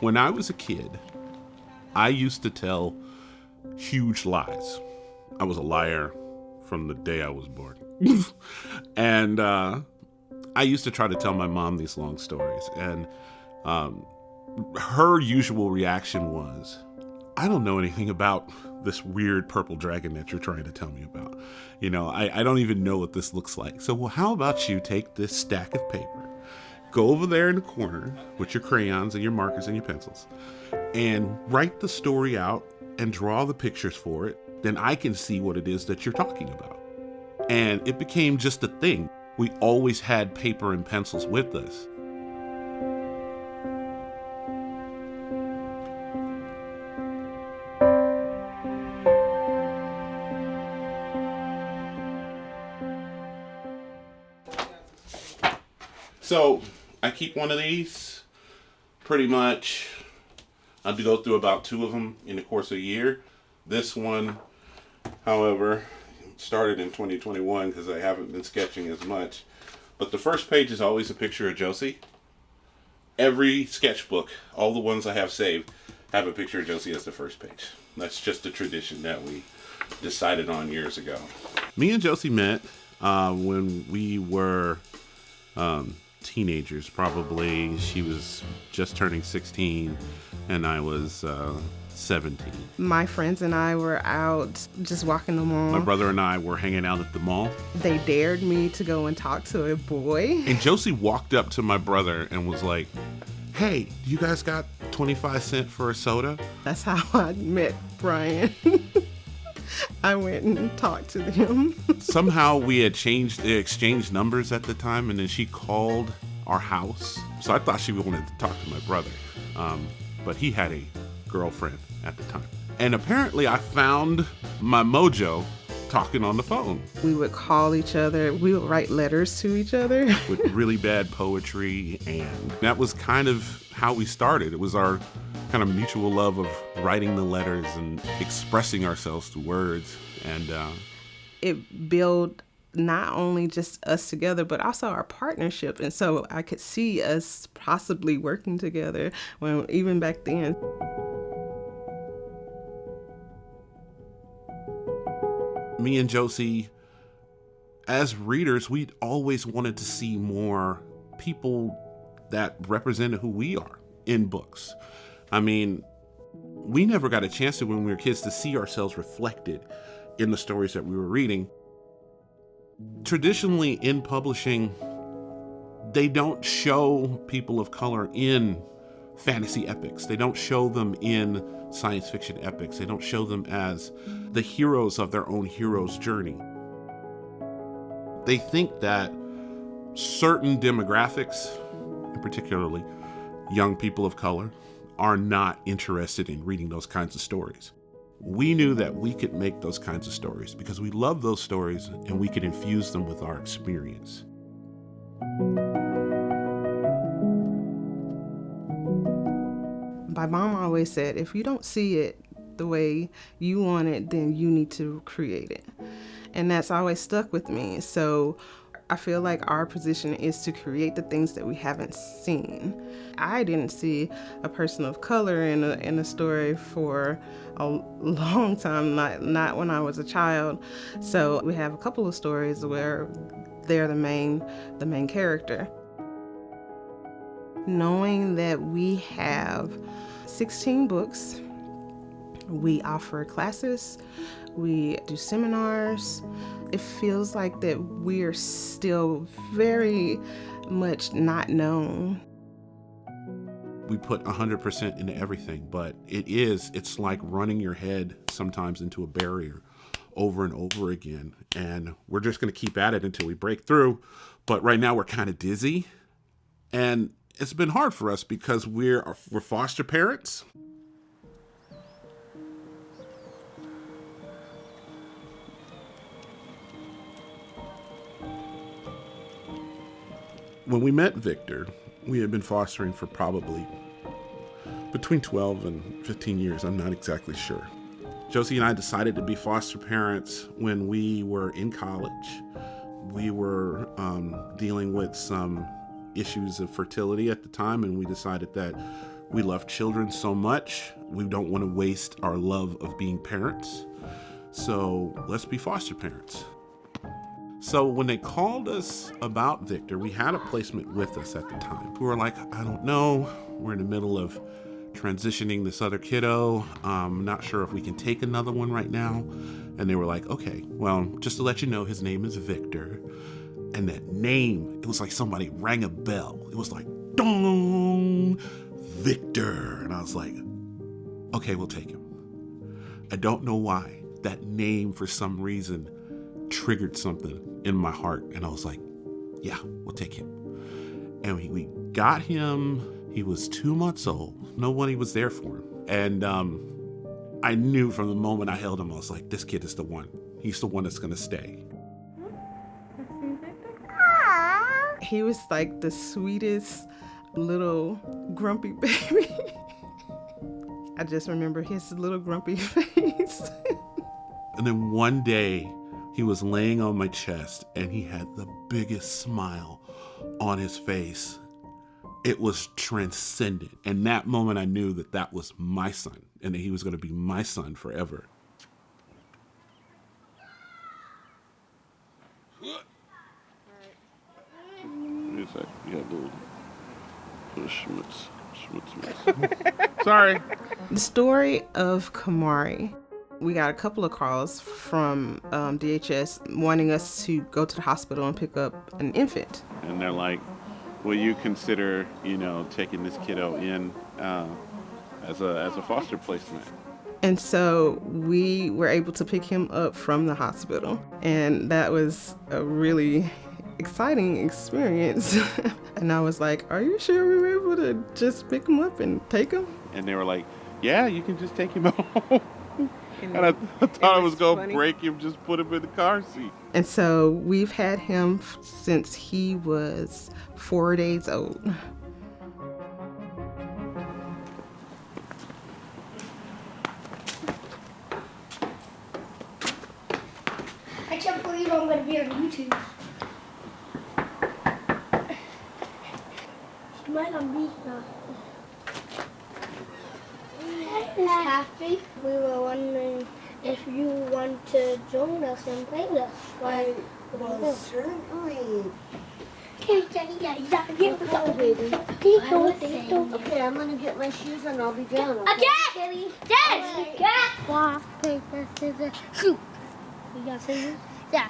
When I was a kid, I used to tell huge lies. I was a liar from the day I was born. And I used to try to tell my mom these long stories. And her usual reaction was, I don't know anything about this weird purple dragon that you're trying to tell me about. I don't even know what this looks like. So, well, how about you take this stack of paper, go over there in the corner with your crayons and your markers and your pencils, and write the story out and draw the pictures for it. Then I can see what it is that you're talking about. And it became just a thing. We always had paper and pencils with us. So I keep one of these pretty much. I do go through about 2 of them in the course of a year. This one, however, started in 2021 because I haven't been sketching as much. But the first page is always a picture of Josie. Every sketchbook, all the ones I have saved, have a picture of Josie as the first page. That's just a tradition that we decided on years ago. Me and Josie met when we were teenagers, probably. She was just turning 16 and I was 17. My friends and I were out just walking the mall. My brother and I were hanging out at the mall. They dared me to go and talk to a boy. And Josie walked up to my brother and was like, hey, you guys got 25 cents for a soda? That's how I met Brian. I went and talked to them. Somehow we had exchanged numbers at the time, and then she called our house. So I thought she wanted to talk to my brother. But he had a girlfriend at the time. And apparently I found my mojo talking on the phone. We would call each other. We would write letters to each other. With really bad poetry. And that was kind of how we started. It was our kind of mutual love of writing the letters and expressing ourselves through words. And it built not only just us together, but also our partnership. And so I could see us possibly working together even back then. Me and Josie, as readers, we'd always wanted to see more people that represented who we are in books. I mean, we never got a chance to, when we were kids, to see ourselves reflected in the stories that we were reading. Traditionally, in publishing, they don't show people of color in fantasy epics. They don't show them in science fiction epics. They don't show them as the heroes of their own hero's journey. They think that certain demographics, and particularly young people of color, are not interested in reading those kinds of stories. We knew that we could make those kinds of stories because we love those stories and we could infuse them with our experience. My mom always said, if you don't see it the way you want it, then you need to create it. And that's always stuck with me. So I feel like our position is to create the things that we haven't seen. I didn't see a person of color in a story for a long time, not when I was a child. So we have a couple of stories where they're the main character. Knowing that we have 16 books, we offer classes, we do seminars. It feels like that we're still very much not known. We put 100% into everything, but it's like running your head sometimes into a barrier over and over again. And we're just going to keep at it until we break through. But right now we're kind of dizzy. And it's been hard for us because we're foster parents. When we met Victor, we had been fostering for probably between 12 and 15 years. I'm not exactly sure. Josie and I decided to be foster parents when we were in college. We were dealing with some issues of fertility at the time, and we decided that we love children so much, we don't want to waste our love of being parents. So let's be foster parents. So when they called us about Victor, we had a placement with us at the time. We were like, I don't know. We're in the middle of transitioning this other kiddo. I'm not sure if we can take another one right now. And they were like, okay, well, just to let you know, his name is Victor. And that name, it was like somebody rang a bell. It was like, dong, Victor. And I was like, okay, we'll take him. I don't know why. That name, for some reason, triggered something in my heart. And I was like, yeah, we'll take him. And we got him. He was 2 months old. Nobody was there for him. And I knew from the moment I held him, I was like, this kid is the one. He's the one that's going to stay. He was like the sweetest little grumpy baby. I just remember his little grumpy face. And then one day, he was laying on my chest and he had the biggest smile on his face. It was transcendent. And that moment I knew that that was my son and that he was going to be my son forever. Wait a sec. You got a little schmutz. Sorry. The story of Kamari. We got a couple of calls from DHS wanting us to go to the hospital and pick up an infant. And they're like, will you consider, taking this kiddo in as a foster placement? And so we were able to pick him up from the hospital. And that was a really exciting experience. And I was like, are you sure we were able to just pick him up and take him? And they were like, yeah, you can just take him home. And I thought I was going to break him, just put him in the car seat. And so we've had him since he was 4 days old. I can't believe I'm going to be on YouTube. She might not be here. Hey, Kathy. We were wondering if you want to join us and play with us. Well, certainly. Okay, I'm going to get my shoes and I'll be down. Okay. Dad. Got rock, paper, scissors, shoot. You got scissors? Yeah.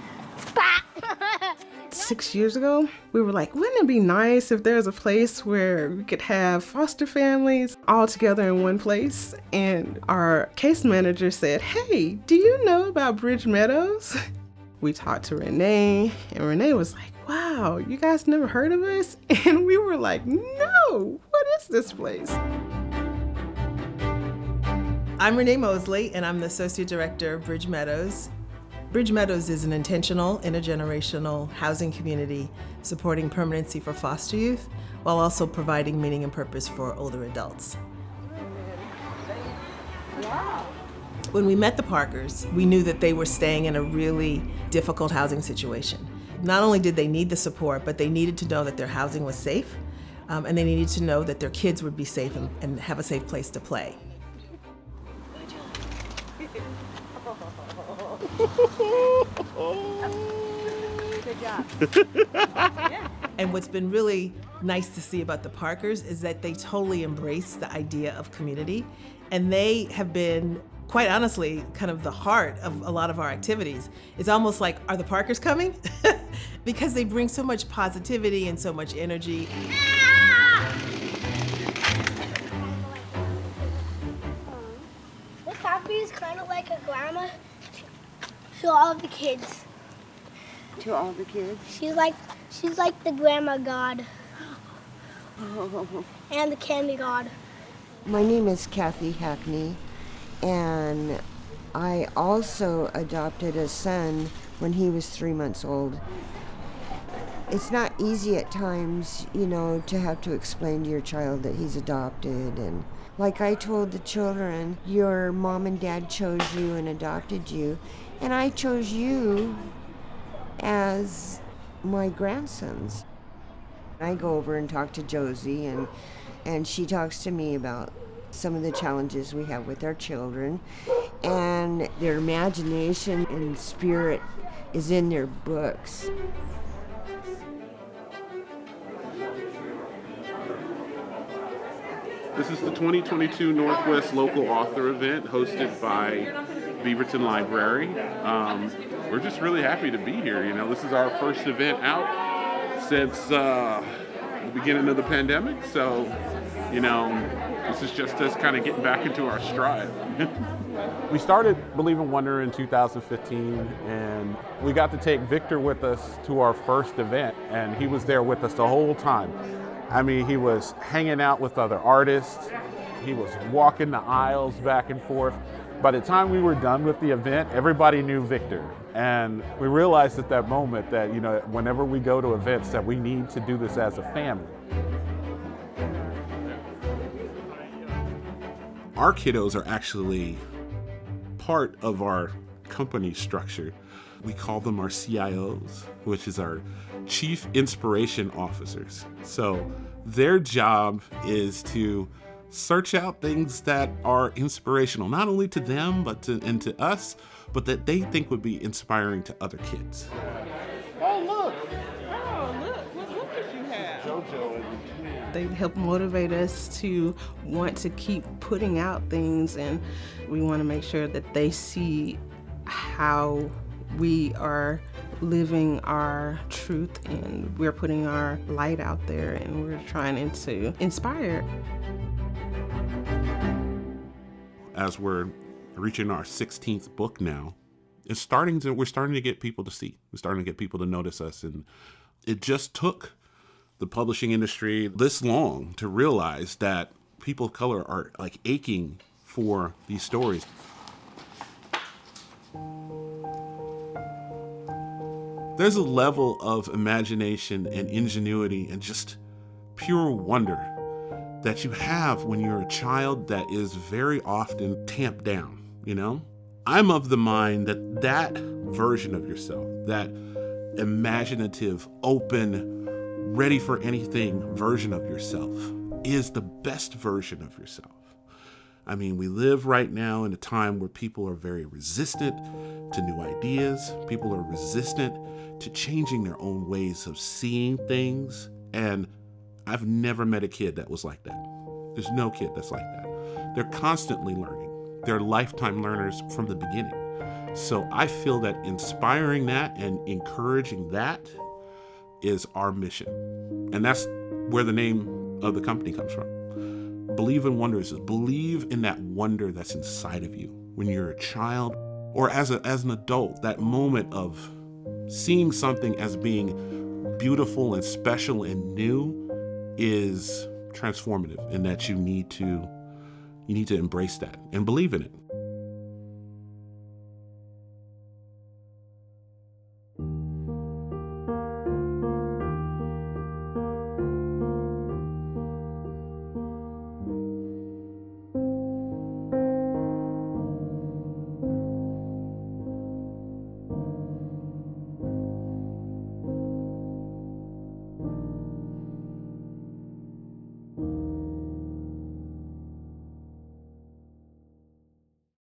6 years ago, we were like, wouldn't it be nice if there's a place where we could have foster families all together in one place? And our case manager said, hey, do you know about Bridge Meadows? We talked to Renee, and Renee was like, wow, you guys never heard of us? And we were like, no, what is this place? I'm Renee Mosley, and I'm the Associate Director of Bridge Meadows. Bridge Meadows is an intentional, intergenerational housing community supporting permanency for foster youth while also providing meaning and purpose for older adults. When we met the Parkers, we knew that they were staying in a really difficult housing situation. Not only did they need the support, but they needed to know that their housing was safe, and they needed to know that their kids would be safe and have a safe place to play. Good job. And what's been really nice to see about the Parkers is that they totally embrace the idea of community, and they have been, quite honestly, kind of the heart of a lot of our activities. It's almost like, are the Parkers coming? Because they bring so much positivity and so much energy. This Happy is kind of like a grandma to all of the kids. To all the kids? She's like the grandma god and the candy god. My name is Kathy Hackney, and I also adopted a son when he was 3 months old. It's not easy at times, to have to explain to your child that he's adopted. And like I told the children, your mom and dad chose you and adopted you, and I chose you as my grandsons. I go over and talk to Josie, and she talks to me about some of the challenges we have with our children, and their imagination and spirit is in their books. This is the 2022 Northwest Local Author Event hosted by Beaverton Library. We're just really happy to be here. You know, this is our first event out since the beginning of the pandemic. So, you know, this is just us kind of getting back into our stride. We started Believe in Wonder in 2015, and we got to take Victor with us to our first event, and he was there with us the whole time. I mean, he was hanging out with other artists. He was walking the aisles back and forth. By the time we were done with the event, everybody knew Victor. And we realized at that moment that, you know, whenever we go to events, that we need to do this as a family. Our kiddos are actually part of our company structure. We call them our CIOs, which is our Chief Inspiration Officers. So their job is to search out things that are inspirational, not only to them, but to us, but that they think would be inspiring to other kids. Oh, look what you have. JoJo. They help motivate us to want to keep putting out things, and we want to make sure that they see how we are living our truth and we're putting our light out there and we're trying to inspire. As we're reaching our 16th book now, we're starting to get people to see. We're starting to get people to notice us, and it just took the publishing industry this long to realize that people of color are like aching for these stories. There's a level of imagination and ingenuity and just pure wonder that you have when you're a child that is very often tamped down, you know? I'm of the mind that that version of yourself, that imaginative, open, ready for anything version of yourself is the best version of yourself. I mean, we live right now in a time where people are very resistant to new ideas. People are resistant to changing their own ways of seeing things. And I've never met a kid that was like that. There's no kid that's like that. They're constantly learning. They're lifetime learners from the beginning. So I feel that inspiring that and encouraging that is our mission. And that's where the name of the company comes from. Believe in Wonder is believe in that wonder that's inside of you when you're a child or as an adult, that moment of seeing something as being beautiful and special and new is transformative, and that you need to embrace that and believe in it.